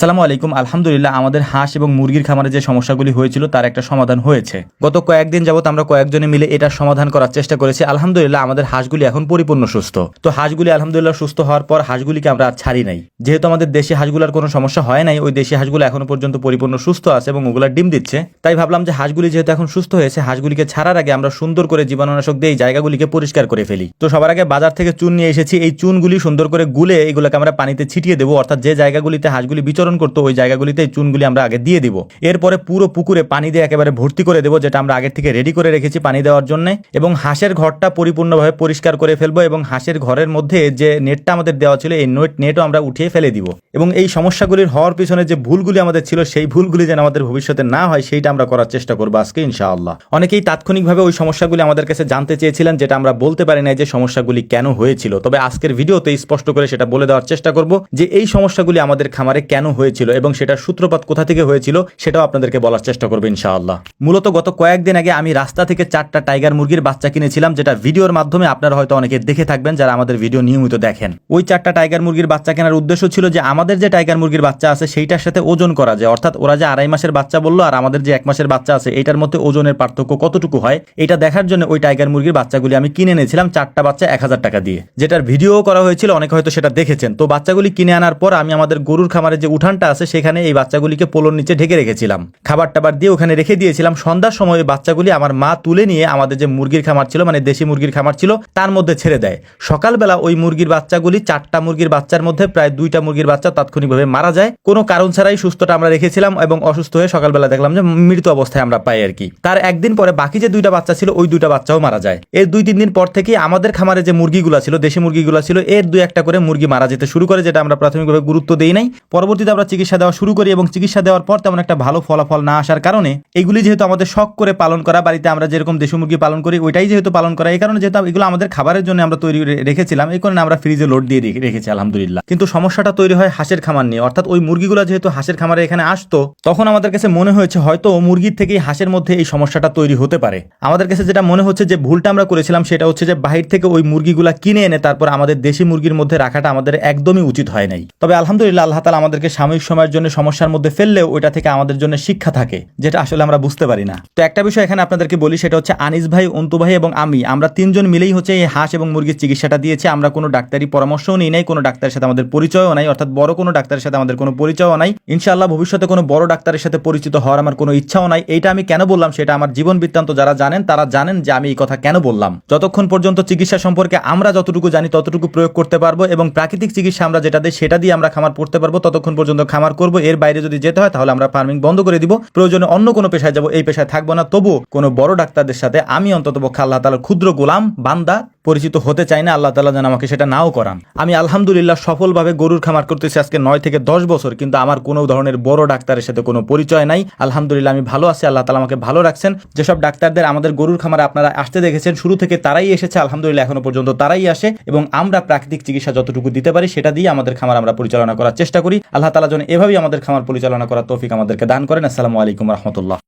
আসসালামু আলাইকুম। আলহামদুলিল্লাহ আমাদের হাঁস এবং মুরগির খামারে যে সমস্যাগুলি হয়েছিল তার একটা সমাধান হয়েছে। গত কয়েকদিন যাবত আমরা কয়েকজনে মিলে এটার সমাধান করার চেষ্টা করেছি। আলহামদুলিল্লাহ আমাদের হাঁসগুলি এখন পরিপূর্ণ সুস্থ। তো হাঁসগুলি আলহামদুলিল্লাহ সুস্থ হওয়ার পর হাঁসগুলিকে আমরা আর ছাড়ি নাই। যেহেতু আমাদের দেশি হাঁসগুলোর কোনো সমস্যা হয় নাই, ওই দেশি হাঁসগুলো এখনো পর্যন্ত পরিপূর্ণ সুস্থ আছে এবং ওগুলা ডিম দিচ্ছে। তাই ভাবলাম যে হাঁসগুলি যেহেতু এখন সুস্থ হয়েছে, হাঁসগুলিকে ছাড়ার আগে আমরা সুন্দর করে জীবাণুনাশক দিয়ে এই জায়গাগুলিকে পরিষ্কার করে ফেলি। তো সবার আগে বাজার থেকে চুন নিয়ে এসেছি। এই চুনগুলি সুন্দর করে গুলে এগুলোকে আমরা পানিতে ছিটিয়ে দেবো, অর্থাৎ যে জায়গাগুলিতে হাঁসগুলি বিচরণ করতো ওই জায়গাগুলিতে এই চুনগুলি আমরা আগে দিয়ে দিব। এরপরে পুরো পুকুরে পানি দিয়ে একেবারে ভর্তি করে দেবো, যেটা আমরা আগের থেকে রেডি করে রেখেছি পানি দেওয়ার জন্য। এবং হাঁসের ঘরটা পরিপূর্ণভাবে পরিষ্কার করে ফেলবো এবং হাঁসের ঘরের মধ্যে যে নেটটা আমাদের দেওয়া ছিল এই নেটও আমরা উঠিয়ে ফেলে দিব। এবং এই সমস্যাগুলির হওয়ার পিছনে যে ভুলগুলি আমাদের ছিল সেই ভুলগুলি যেন আমাদের ভবিষ্যতে না হয় সেইটা আমরা করার চেষ্টা করবো আজকে ইনশাআল্লাহ। অনেকেই তাৎক্ষণিকভাবে ওই সমস্যাগুলি আমাদের কাছে জানতে চেয়েছিলেন, যেটা আমরা বলতে পারি না যে সমস্যাগুলি কেন হয়েছিল। তবে আজকের ভিডিওতে স্পষ্ট করে সেটা বলে দেওয়ার চেষ্টা করব যে এই সমস্যাগুলি আমাদের খামারে কেন হয়েছিল এবং সেটার সূত্রপাত কোথা থেকে হয়েছিল সেটাও আপনাদেরকে বলার চেষ্টা করবো ইনশাআল্লাহ। মূলত গত কয়েকদিন আগে আমি রাস্তা থেকে 4টা টাইগার মুরগির বাচ্চা কিনেছিলাম, যেটা ভিডিওর মাধ্যমে আপনারা হয়তো অনেকে দেখে থাকবেন যারা আমাদের ভিডিও নিয়মিত দেখেন। ওই 4টা টাইগার মুরগির বাচ্চা কেনার উদ্দেশ্য ছিল যে আমাদের যে টাইগার মুরগির বাচ্চা আছে সেইটার সাথে ওজন করা যায়, অর্থাৎ ওরা যে 2.5 মাসের বাচ্চা বললো আর আমাদের যে 1 মাসের বাচ্চা আছে এইটার মধ্যে ওজনের পার্থক্য কতটুকু হয় এটা দেখার জন্য ওই টাইগার মুরগির বাচ্চাগুলি আমি কিনে এনেছিলাম 4টা বাচ্চা 1000 টাকা দিয়ে, যেটার ভিডিও করা হয়েছিল, অনেকে হয়তো সেটা দেখেছেন। তো বাচ্চাগুলি কিনে আনার পর আমি আমাদের গরুর খামারে যে উঠানটা আছে সেখানে এই বাচ্চাগুলিকে পোলোর নিচে ঢেকে রেখেছিলাম, খাবার টাবার দিয়ে ওখানে রেখে দিয়েছিলাম। সন্ধ্যার সময় ওই বাচ্চাগুলি আমার মা তুলে নিয়ে আমাদের যে মুরগির খামার ছিল, মানে দেশি মুরগির খামার ছিল, তার মধ্যে ছেড়ে দেয়। সকালবেলা ওই মুরগির বাচ্চাগুলি 4টা মুরগির বাচ্চার মধ্যে প্রায় 2টা মুরগির বাচ্চা তাৎক্ষণিকভাবে মারা যায়। কোনো কারণ ছাড়াই সুস্থটা আমরা রেখেছিলাম এবং অসুস্থ হয়ে সকালবেলা দেখলাম যে মৃত অবস্থায় আমরা পাই আর কি। তার একদিন পরে বাকি যে 2টা বাচ্চা ছিল ওই 2টা বাচ্চাও মারা যায়। এর 2-3 দিন পর থেকে আমাদের খামারে যে মুরগিগুলো ছিল, দেশি মুরগিগুলো ছিল, এর 2-1টা করে মুরগি মারা যেতে শুরু করে, যেটা আমরা প্রাথমিকভাবে গুরুত্ব দেই নাই। পরবর্তীতে আমরা চিকিৎসা দেওয়া শুরু করি এবং চিকিৎসা দেওয়ার পর তেমন একটা ভালো ফলাফল না আসার কারণে এগুলি যেহেতু আমাদের শখ করে পালন করা, বাড়িতে আমরা যেরকম দেশি মুরগি পালন করি ওইটাই যেহেতু পালন করা, এই কারণে যেহেতু এগুলো আমাদের খাবারের জন্য আমরা তৈরি রেখেছিলাম, এই কারণে আমরা ফ্রিজে লোড দিয়ে রেখেছি আলহামদুলিল্লাহ। কিন্তু সমস্যাটা তৈরি হয় হাঁসের খামার নিয়ে, অর্থাৎ ওই মুরগিগুলো যেহেতু হাঁসের খামারে এখানে আসতো তখন আমাদের কাছে মনে হয়েছে হয়তো মুরগির থেকেই হাঁসের মধ্যে এই সমস্যাটা তৈরি হতে পারে। আমাদের কাছে যেটা মনে হচ্ছে যে ভুলটা আমরা করেছিলাম সেটা হচ্ছে যে বাহির থেকে ওই মুরগিগুলা কিনে এনে তারপর আমাদের দেশি মুরগির মধ্যে রাখাটা আমাদের একদমই উচিত হয় নাই। তবে আলহামদুলিল্লাহ আল্লাহ তাআলা আমাদেরকে সাময়িক সময়ের জন্য সমস্যার মধ্যে ফেললেও ওইটা থেকে আমাদের জন্য শিক্ষা থাকে, যেটা আসলে আমরা বুঝতে পারি না। তো একটা বিষয় এখানে আপনাদেরকে বলি, সেটা হচ্ছে আনিস ভাই, অন্তু ভাই এবং আমরা 3জন মিলেই হচ্ছে এই হাঁস এবং মুরগির চিকিৎসাটা দিয়েছি। আমরা কোনো ডাক্তারি পরামর্শও নিই নাই, কোনো ডাক্তারের সাথে আমাদের পরিচয়ও নাই, অর্থাৎ বড় কোনো ডাক্তারের সাথে আমাদের কোনো পরিচয়ও নাই। ইনশাআল্লাহ ভবিষ্যতে কোনো বড় ডাক্তারের সাথে পরিচিত হওয়ার আমার কোনো ইচ্ছাও নাই। এইটা আমি কেন বললাম সেটা আমার জীবন বৃত্তান্ত যারা জানেন তারা জানেন যে আমি এই কথা কেন বললাম। যতক্ষণ পর্যন্ত চিকিৎসা সম্পর্কে আমরা যতটুকু জানি ততটুকু প্রয়োগ করতে পারবো এবং প্রাকৃতিক চিকিৎসা আমরা যেটা দিই সেটা দিয়ে আমরা খামার করতে পারবো, ততক্ষণ পর্যন্ত খামার করবো। এর বাইরে যদি যেতে হয় তাহলে আমরা ফার্মিং বন্ধ করে দিব, প্রয়োজনে অন্য কোনো পেশায় যাব, এই পেশায় থাকবো না। তবু কোনো বড় ডাক্তারদের সাথে আমি অন্ততপক্ষে আল্লাহ তাআলার ক্ষুদ্র গোলাম বান্দা পরিচিত হতে চাই না। আল্লাহ তাআলা যেন আমাকে সেটা নাও করান। আমি আলহামদুলিল্লাহ সফলভাবে গরুর খামার করতেছি আজকে 9 থেকে 10 বছর, কিন্তু আমার কোনো ধরনের বড় ডাক্তারের সাথে কোনো পরিচয় নাই। আলহামদুলিল্লাহ আমি ভালো আছি, আল্লাহ তাআলা আমাকে ভালো রাখছেন। যেসব ডাক্তারদের আমাদের গরুর খামারে আপনারা আসতে দেখেছেন শুরু থেকে তারাই এসেছে, আলহামদুলিল্লাহ এখনো পর্যন্ত তারাই আসে এবং আমরা প্রাকৃতিক চিকিৎসা যতটুকু দিতে পারি সেটা দিয়ে আমাদের খামার আমরা পরিচালনা করার চেষ্টা করি। আল্লাহ তাআলা যেন এভাবেই আমাদের খামার পরিচালনা করার তৌফিক আমাদেরকে দান করেন। আসসালামু আলাইকুম রাহমাতুল্লাহ।